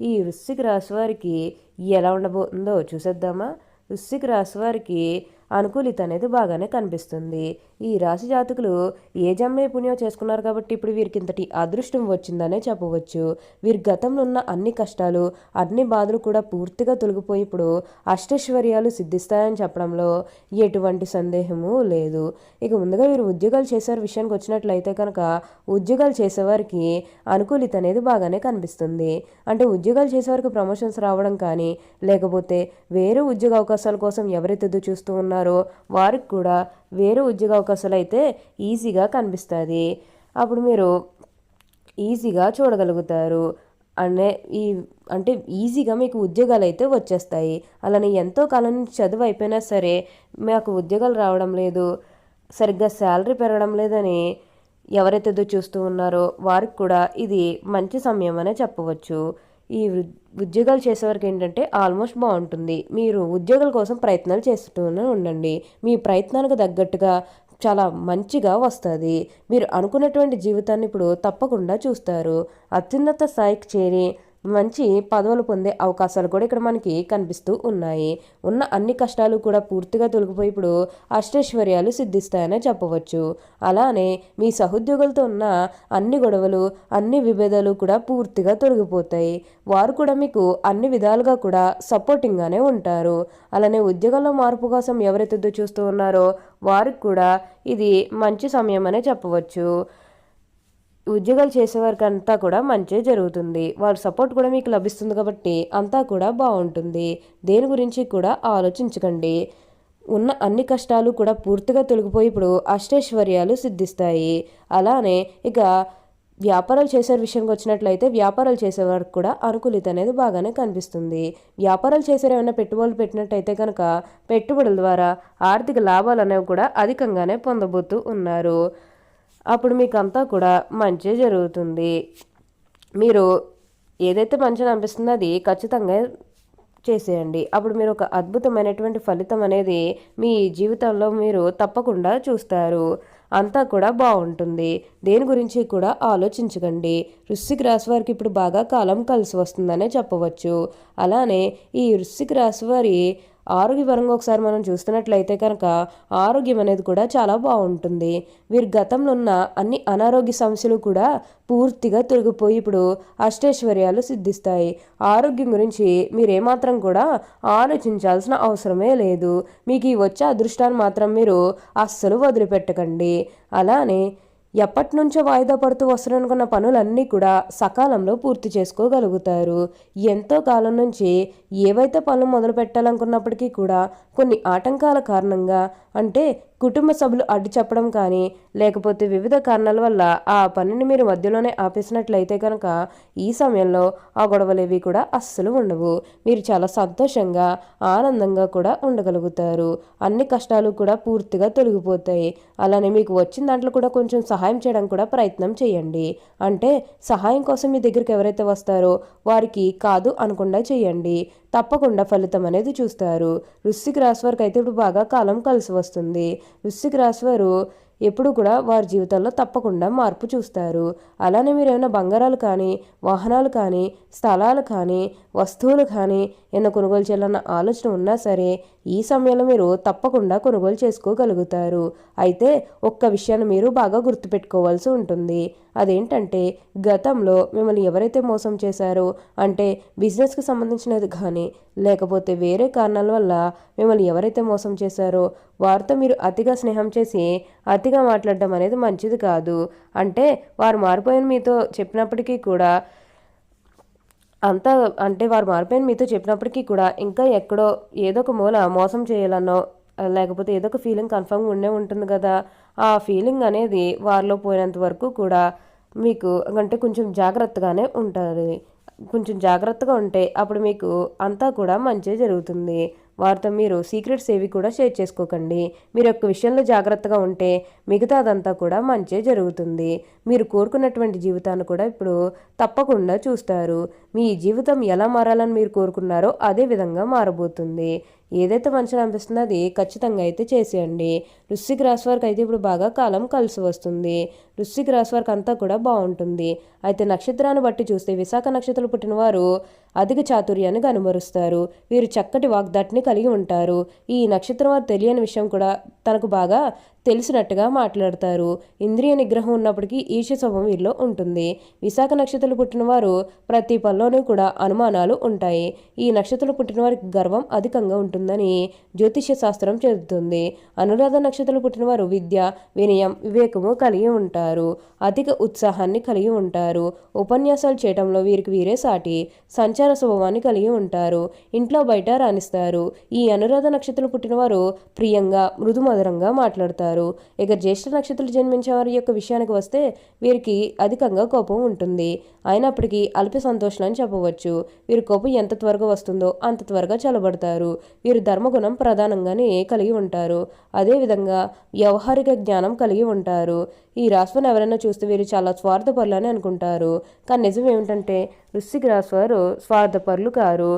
ఈ వృశ్చిక రాశి వారికి ఎలా ఉండబోతుందో చూసేద్దామా. వృశ్చిక రాశి వారికి అనుకూలిత అనేది బాగానే కనిపిస్తుంది. ఈ రాశి జాతకులు ఏ జన్మే పుణ్యం చేసుకున్నారు కాబట్టి ఇప్పుడు వీరికి ఇంతటి అదృష్టం వచ్చిందనే చెప్పవచ్చు. వీరి గతంలో ఉన్న అన్ని కష్టాలు, అన్ని బాధలు కూడా పూర్తిగా తొలగిపోయి ఇప్పుడు అష్టైశ్వర్యాలు సిద్ధిస్తాయని చెప్పడంలో ఎటువంటి సందేహము లేదు. ఇక ముందుగా వీరు ఉద్యోగాలు చేసేవారి విషయానికి వచ్చినట్లయితే కనుక ఉద్యోగాలు చేసేవారికి అనుకూలిత అనేది బాగానే కనిపిస్తుంది. అంటే ఉద్యోగాలు చేసేవారికి ప్రమోషన్స్ రావడం కానీ, లేకపోతే వేరే ఉద్యోగ అవకాశాల కోసం ఎవరైతే ఎదురు చూస్తూ ఉన్నారో వారికి కూడా వేరే ఉద్యోగ అవకాశాలు అయితే ఈజీగా కనిపిస్తుంది. అప్పుడు మీరు ఈజీగా చూడగలుగుతారు. అనే ఈ అంటే ఈజీగా మీకు ఉద్యోగాలు అయితే వచ్చేస్తాయి. అలానే ఎంతో కాలం నుంచి చదువు అయిపోయినా సరే మాకు ఉద్యోగాలు రావడం లేదు, సరిగ్గా శాలరీ పెరగడం లేదని ఎవరైతే ఎదురు చూస్తూ ఉన్నారో వారికి కూడా ఇది మంచి సమయం అనే చెప్పవచ్చు. ఈ ఉద్యోగాలు చేసేవారికి ఏంటంటే ఆల్మోస్ట్ బాగుంటుంది. మీరు ఉద్యోగాల కోసం ప్రయత్నాలు చేస్తూనే ఉండండి. మీ ప్రయత్నానికి తగ్గట్టుగా చాలా మంచిగా వస్తుంది. మీరు అనుకున్నటువంటి జీవితాన్ని ఇప్పుడు తప్పకుండా చూస్తారు. అత్యున్నత స్థాయికి చేరి మంచి పదవులు పొందే అవకాశాలు కూడా ఇక్కడ మనకి కనిపిస్తూ ఉన్నాయి. ఉన్న అన్ని కష్టాలు కూడా పూర్తిగా తొలగిపోయి ఇప్పుడు అష్టైశ్వర్యాలు సిద్ధిస్తాయనే చెప్పవచ్చు. అలానే మీ సహోద్యోగులతో ఉన్న అన్ని గొడవలు, అన్ని విభేదాలు కూడా పూర్తిగా తొలగిపోతాయి. వారు కూడా మీకు అన్ని విధాలుగా కూడా సపోర్టింగ్గానే ఉంటారు. అలానే ఉద్యోగంలో మార్పు కోసం ఎవరైతే చూస్తూ ఉన్నారో వారికి కూడా ఇది మంచి సమయం అనే చెప్పవచ్చు. ఉద్యోగాలు చేసేవారికి అంతా కూడా మంచి జరుగుతుంది. వాళ్ళ సపోర్ట్ కూడా మీకు లభిస్తుంది కాబట్టి అంతా కూడా బాగుంటుంది. దేని గురించి కూడా ఆలోచించకండి. ఉన్న అన్ని కష్టాలు కూడా పూర్తిగా తొలగిపోయి ఇప్పుడు అష్టైశ్వర్యాలు సిద్ధిస్తాయి. అలానే ఇక వ్యాపారాలు చేసే విషయానికి వచ్చినట్లయితే వ్యాపారాలు చేసేవారికి కూడా అనుకూలిత అనేది బాగానే కనిపిస్తుంది. వ్యాపారాలు చేసే ఏమైనా పెట్టుబడులు పెట్టినట్టయితే కనుక పెట్టుబడుల ద్వారా ఆర్థిక లాభాలు అనేవి కూడా అధికంగానే పొందబోతూ ఉన్నారు. అప్పుడు మీకు అంతా కూడా మంచి జరుగుతుంది. మీరు ఏదైతే మంచిగా అనిపిస్తుందో అది ఖచ్చితంగా చేసేయండి. అప్పుడు మీరు ఒక అద్భుతమైనటువంటి ఫలితం అనేది మీ జీవితంలో మీరు తప్పకుండా చూస్తారు. అంతా కూడా బాగుంటుంది. దేని గురించి కూడా ఆలోచించకండి. వృశ్చిక రాశి వారికి ఇప్పుడు బాగా కాలం కలిసి వస్తుందనే చెప్పవచ్చు. అలానే ఈ వృశ్చిక రాశి వారి ఆరోగ్యపరంగా ఒకసారి మనం చూస్తున్నట్లయితే కనుక ఆరోగ్యం అనేది కూడా చాలా బాగుంటుంది. వీరి గతంలో ఉన్న అన్ని అనారోగ్య సమస్యలు కూడా పూర్తిగా తొలగిపోయి ఇప్పుడు అష్టైశ్వర్యాలు సిద్ధిస్తాయి. ఆరోగ్యం గురించి మీరేమాత్రం కూడా ఆలోచించాల్సిన అవసరమే లేదు. మీకు ఈ వచ్చే అదృష్టాన్ని మాత్రం మీరు అస్సలు వదిలిపెట్టకండి. అలానే ఎప్పటి నుంచో వాయిదా పడుతూ వస్తున్ననుకున్న పనులన్నీ కూడా సకాలంలో పూర్తి చేసుకోగలుగుతారు. ఎంతో కాలం నుంచి ఏవైతే పనులు మొదలు పెట్టాలనుకున్నప్పటికీ కూడా కొన్ని ఆటంకాల కారణంగా, అంటే కుటుంబ సభ్యులు అడ్డు చెప్పడం కానీ, లేకపోతే వివిధ కారణాల వల్ల ఆ పనిని మీరు మధ్యలోనే ఆపేసినట్లయితే కనుక ఈ సమయంలో ఆ గొడవలేవి కూడా అస్సలు ఉండవు. మీరు చాలా సంతోషంగా, ఆనందంగా కూడా ఉండగలుగుతారు. అన్ని కష్టాలు కూడా పూర్తిగా తొలగిపోతాయి. అలానే మీకు వచ్చిన దాంట్లో కూడా కొంచెం సహాయం చేయడం కూడా ప్రయత్నం చేయండి. అంటే సహాయం కోసం మీ దగ్గరికి ఎవరైతే వస్తారో వారికి కాదు అనకుండా చేయండి. తప్పకుండా ఫలితం అనేది చూస్తారు. వృశ్చిక రాశి వారికి అయితే ఇప్పుడు బాగా కాలం కలిసి వస్తుంది. వృశ్చిక రాశి వారు ఎప్పుడు కూడా వారి జీవితంలో తప్పకుండా మార్పు చూస్తారు. అలానే మీరు ఏమైనా బంగారాలు కానీ, వాహనాలు కానీ, స్థలాలు కానీ, వస్తువులు కానీ ఏమైనా కొనుగోలు చేయాలన్న ఆలోచన ఉన్నా సరే ఈ సమయంలో మీరు తప్పకుండా కొనుగోలు చేసుకోగలుగుతారు. అయితే ఒక్క విషయాన్ని మీరు బాగా గుర్తుపెట్టుకోవాల్సి ఉంటుంది. అదేంటంటే గతంలో మిమ్మల్ని ఎవరైతే మోసం చేశారో, అంటే బిజినెస్కి సంబంధించినది కానీ, లేకపోతే వేరే కారణాల వల్ల మిమ్మల్ని ఎవరైతే మోసం చేశారో వారితో మీరు అతిగా స్నేహం చేసి అతిగా మాట్లాడడం అనేది మంచిది కాదు. అంటే వారు మారిపోయిన మీతో చెప్పినప్పటికీ కూడా వారు మారిపోయిన మీతో చెప్పినప్పటికీ కూడా ఇంకా ఎక్కడో ఏదో ఒక మూల మోసం చేయాలనో, లేకపోతే ఏదో ఒక ఫీలింగ్ కన్ఫర్మ్గా ఉండే ఉంటుంది కదా. ఆ ఫీలింగ్ అనేది వారిలో పోయినంత వరకు కూడా మీకు అంటే కొంచెం జాగ్రత్తగానే ఉంటుంది. కొంచెం జాగ్రత్తగా ఉంటే అప్పుడు మీకు అంతా కూడా మంచి జరుగుతుంది. వారితో మీరు సీక్రెట్స్ ఏవి కూడా షేర్ చేసుకోకండి. మీరు ఒక్క విషయంలో జాగ్రత్తగా ఉంటే మిగతాదంతా కూడా మంచి జరుగుతుంది. మీరు కోరుకున్నటువంటి జీవితాన్ని కూడా ఇప్పుడు తప్పకుండా చూస్తారు. మీ జీవితం ఎలా మారాలని మీరు కోరుకున్నారో అదే విధంగా మారబోతుంది. ఏదైతే మంచిగా అనిపిస్తుందో అది ఖచ్చితంగా అయితే చేసేయండి. వృశ్చిక రాశి వారికి అయితే ఇప్పుడు బాగా కాలం కలిసి వస్తుంది. వృశ్చిక రాశి వారికి అంతా కూడా బాగుంటుంది. అయితే నక్షత్రాన్ని బట్టి చూస్తే విశాఖ నక్షత్రం పుట్టిన వారు అధిక చాతుర్యాన్ని కనుమరుస్తారు. వీరు చక్కటి వాగ్దాటిని కలిగి ఉంటారు. ఈ నక్షత్రం వారు తెలియని విషయం కూడా తనకు బాగా తెలిసినట్టుగా మాట్లాడతారు. ఇంద్రియ నిగ్రహం ఉన్నప్పటికీ ఈర్ష్య స్వభావం వీరిలో ఉంటుంది. విశాఖ నక్షత్రం పుట్టిన వారు ప్రతి పనిలోనూ కూడా అనుమానాలు ఉంటాయి. ఈ నక్షత్రం పుట్టిన వారికి గర్వం అధికంగా ఉంటుందని జ్యోతిష్య శాస్త్రం చెబుతుంది. అనురాధ నక్షత్రం పుట్టిన వారు విద్య, వినయం, వివేకము కలిగి ఉంటారు. అధిక ఉత్సాహాన్ని కలిగి ఉంటారు. ఉపన్యాసాలు చేయడంలో వీరికి వీరే సాటి. సంచార స్వభావాన్ని కలిగి ఉంటారు. ఇంట్లో బయట రాణిస్తారు. ఈ అనురాధ నక్షత్రం పుట్టిన వారు ప్రియంగా మృదుమధురంగా మాట్లాడతారు. ఇక జ్యేష్ఠ నక్షత్రాలు జన్మించే వారి యొక్క విషయానికి వస్తే వీరికి అధికంగా కోపం ఉంటుంది. అయినప్పటికీ అల్ప సంతోషం అని చెప్పవచ్చు. వీరి కోపం ఎంత త్వరగా వస్తుందో అంత త్వరగా చల్లబడతారు. వీరు ధర్మగుణం ప్రధానంగానే కలిగి ఉంటారు. అదేవిధంగా వ్యవహారిక జ్ఞానం కలిగి ఉంటారు. ఈ రాశిని ఎవరైనా చూస్తే వీరు చాలా స్వార్థపరులు అని అనుకుంటారు. కానీ నిజం ఏమిటంటే వృశ్చిక రాశి వారు స్వార్థపరులు కారు,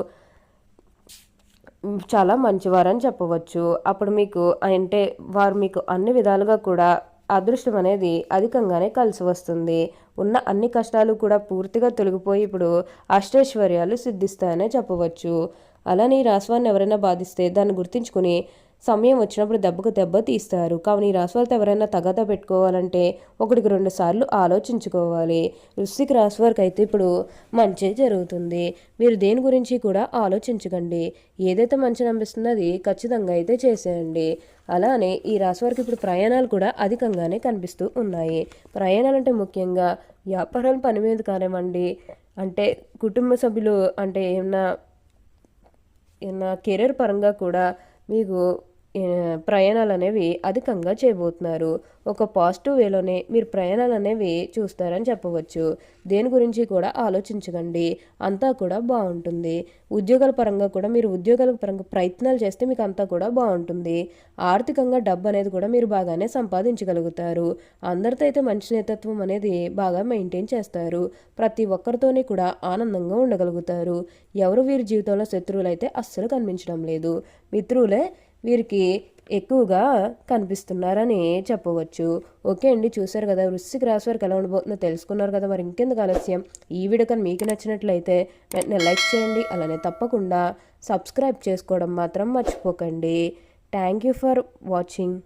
చాలా మంచివారని చెప్పవచ్చు. అప్పుడు మీకు అంటే వారు మీకు అన్ని విధాలుగా కూడా అదృష్టం అనేది అధికంగానే కలిసి వస్తుంది. ఉన్న అన్ని కష్టాలు కూడా పూర్తిగా తొలగిపోయి ఇప్పుడు అష్టైశ్వర్యాలు సిద్ధిస్తాయనే చెప్పవచ్చు. అలానే ఈ రాశివారిని ఎవరైనా బాధిస్తే దాన్ని గుర్తించుకుని సమయం వచ్చినప్పుడు దెబ్బకు దెబ్బ తీస్తారు. కావున ఈ రాశి వారితో ఎవరైనా తగాదా పెట్టుకోవాలంటే 1-2 సార్లు ఆలోచించుకోవాలి. వృశ్చిక రాశి వారికి అయితే ఇప్పుడు మంచి జరుగుతుంది. మీరు దేని గురించి కూడా ఆలోచించకండి. ఏదైతే మంచి అనిపిస్తుందో అది ఖచ్చితంగా అయితే చేసేయండి. అలానే ఈ రాశి వారికి ఇప్పుడు ప్రయాణాలు కూడా అధికంగానే కనిపిస్తూ ఉన్నాయి. ప్రయాణాలు అంటే ముఖ్యంగా వ్యాపారాల పని మీద కానివ్వండి, అంటే కుటుంబ సభ్యులు అంటే ఏమన్నా కెరీర్ పరంగా కూడా మీకు ప్రయాణాలు అనేవి అధికంగా చేయబోతున్నారు. ఒక పాజిటివ్ వేలోనే మీరు ప్రయాణాలు అనేవి చూస్తారని చెప్పవచ్చు. దేని గురించి కూడా ఆలోచించకండి, అంతా కూడా బాగుంటుంది. ఉద్యోగాల పరంగా కూడా మీరు ఉద్యోగాల పరంగా ప్రయత్నాలు చేస్తే మీకు అంతా కూడా బాగుంటుంది. ఆర్థికంగా డబ్బు అనేది కూడా మీరు బాగానే సంపాదించగలుగుతారు. అందరితో అయితే మంచి నేతత్వం అనేది బాగా మెయింటైన్ చేస్తారు. ప్రతి ఒక్కరితోనే కూడా ఆనందంగా ఉండగలుగుతారు. ఎవరు వీరి జీవితంలో శత్రువులు అయితే అస్సలు కనిపించడం లేదు. మిత్రులే వీరికి ఎక్కువగా కనిపిస్తున్నారని చెప్పవచ్చు. ఓకే అండి, చూసారు కదా వృశ్చిక రాశి వారికి ఎలా ఉండబోతుందో తెలుసుకున్నారు కదా. మరి ఇంకెందుకు ఆలస్యం, ఈ వీడియో కానీ మీకు నచ్చినట్లయితే వెంటనే లైక్ చేయండి. అలానే తప్పకుండా సబ్స్క్రైబ్ చేసుకోవడం మాత్రం మర్చిపోకండి. Thank you for watching.